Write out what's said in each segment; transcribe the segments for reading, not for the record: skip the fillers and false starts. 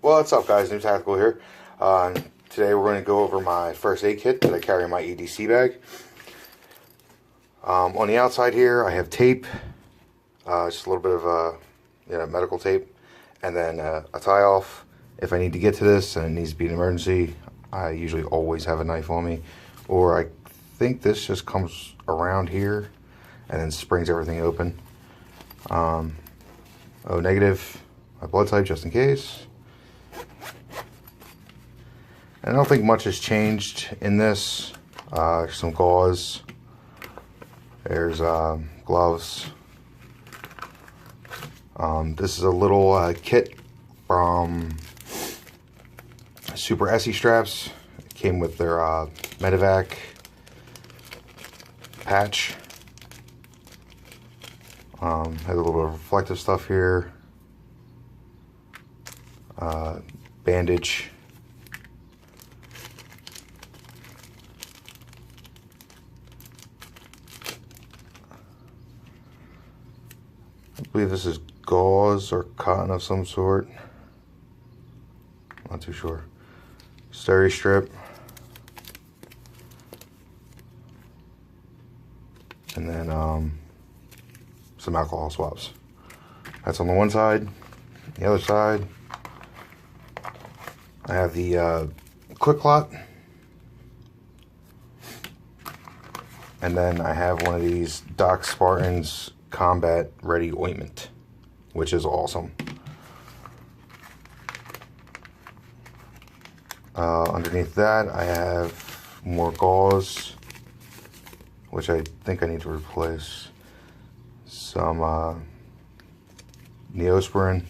What's up, guys? New Tactical here. Today we're going to go over my first aid kit that I carry in my EDC bag. On the outside here I have tape, just a little bit of medical tape, and then a tie off. If I need to get to this and it needs to be an emergency, I usually always have a knife on me, or I think this just comes around here and then springs everything open. O negative, my blood type, just in case. And I don't think much has changed in this. Some gauze. There's gloves. This is a little kit from Super Essie straps. It came with their medevac patch. Has a little bit of reflective stuff here. Bandage. I believe this is gauze or cotton of some sort. Not too sure. Steri strip. And then some alcohol swabs. That's on the one side. The other side, I have the Quick Clot. And then I have one of these Doc Spartan's Combat Ready ointment, which is awesome. Underneath that I have more gauze, which I think I need to replace. Some Neosporin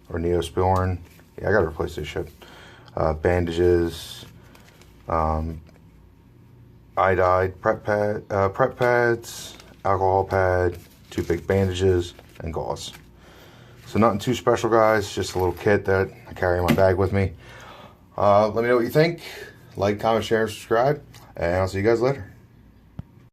or Neosporin. Yeah, I gotta replace this shit. Bandages, iodide prep pads, alcohol pad, 2 big bandages, and gauze. So nothing too special, guys. Just a little kit that I carry in my bag with me. Let me know what you think. Like, comment, share, and subscribe, and I'll see you guys later.